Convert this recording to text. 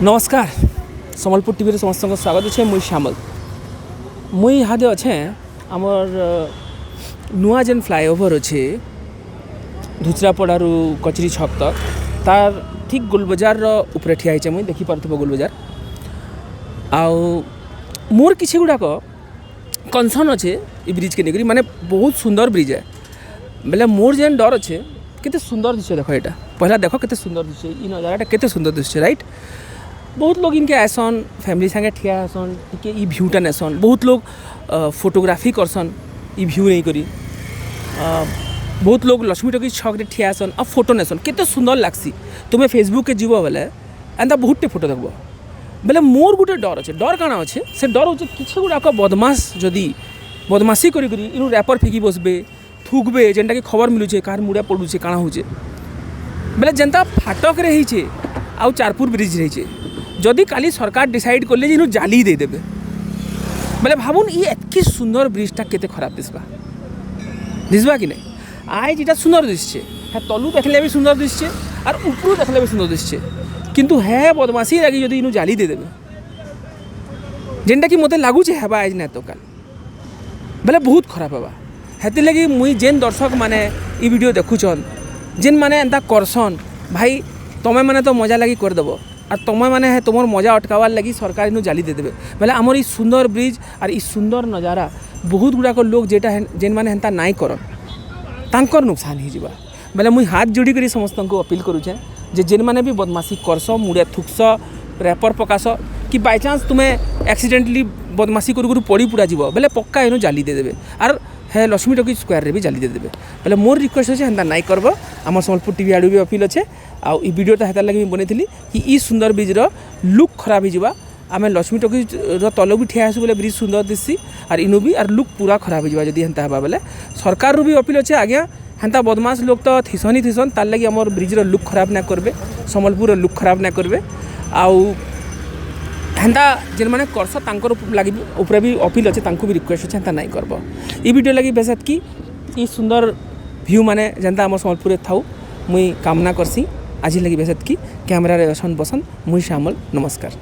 नमस्कार सम्बलपुर टीवी समस्त स्वागत अच्छे मुई श्यामल मुई इहादे अच्छे आमर नुआ जेन फ्लाईओवर अच्छे धुचरापड़ारू कचरी छक तक तार ठीक गोलबजार उपरे ठिया होइछे मुई देखि पारथबो गोलबजार आउ मोर किछि गुडाक कनसर्न अच्छे ई ब्रिज के नेकरी माने बहुत सुंदर ब्रिज है बेले मोर जेन डर अच्छे केते सुंदर दिशे देखो एटा पहला देखो केते सुंदर दिशे ई नजाराटा केते सुंदर दिशे राइट। बहुत लोग इनके आसन फैमिली संगे ठिया आसन टिके ई भ्यूटा नेसन बहुत लोग फोटोग्राफी करसन ई भ्यू नहीं करी बहुत लोग लक्ष्मी टकी छक रे ठिया आसन आ फोटो नेसन केते सुंदर लागसी तुम्हें फेसबुक के जीव बेले एंता बहुत टे फोटो देखबो बेले मोर गुटे डर अच्छे डर काना अच्छे से डर होचे किछि गुडाक बदमाश जदी बदमाशी करी करी इनु रैपर फेंकी बसबे थुकबे जेनटा कि खबर मिलुचे कार मुड़ा पडुचे काना होचे बेले जेनता फाटक रे हिचे आउ चारपुर ब्रिज रहिचे जदि काली सरकार डिसाइड कले जे जाली दे देबे बेले भाबुन ये एतकी सुंदर ब्रिजटा केते खराब दिसबा कि नहीं आज जेटा सुंदर दिसछे है तलू देखले भी सुंदर दिसछे और ऊपरू देखले भी सुंदर दिसछे किंतु है बदमाशी लगी जदि इनु जाली दे देबे जेनटा कि मते लागुचे हेबा आज ना तो काल बेले बहुत खराब हेबा हेति लगी मुई जेन दर्शक माने ई वीडियो देखुछन जेन माने एंता करसन भाई तमे माने तो मजा लगी कर देबो और तुम मैंने है तुम मजा अटकावार लगी सरकार इनू जाली दे देबे बेले आमर ई सुंदर ब्रिज और ई सुंदर नजारा बहुत गुड़ाक लोग जेटा जेन माने हेंता नाई करन तांकर नुकसान ही जीवा बेले मुई हाथ जोड़ी करी समस्त को अपील करूचे जे जेन माने भी बदमाशी करस मुड़े थुकस रैपर पकास कि बाय चांस तुम्हें एक्सीडेंटली बदमाशी करू पड़ी पुड़ा जीव बेले पक्का इनू जाली दे देबे और है लक्ष्मी टकी स्क्वायर रे भी जाली दे देबे बेले मोर रिक्वेस्ट अच्छे हेंता नाई करब आम सम्बलपुर टीवी आड़ू भी अपील अच्छे आउ ई वीडियोटा हेतार लगे बनईली कि ई सुंदर ब्रिजर लुक खराब हो आम लक्ष्मी टकी तल भी ठिया आसू बोले ब्रिज सुंदर दिसी और इनु भी और लुक पूरा खराब हो जदि हेंता हेबा बेले सरकार रू भी अपील अच्छे आज्ञा हेंता बदमाश लोग तो थीसन ही थीसन तार लगी आमर ब्रिजर लुक खराब ना करबे सम्बलपुर लुक खराब ना करबे आउ हेंता जेन माने करस तांकर लगी ऊपर भी अपील अच्छे तांको भी रिक्वेस्ट अच्छे हेंता नाई करब ई वीडियो लगी बेसत कि ई सुंदर व्यू माने जेनता आम सम्बलपुर थाउ मुई कामना करसी आज लगी बेसत कि कैमरा रे असन बसन मुई श्यामल नमस्कार।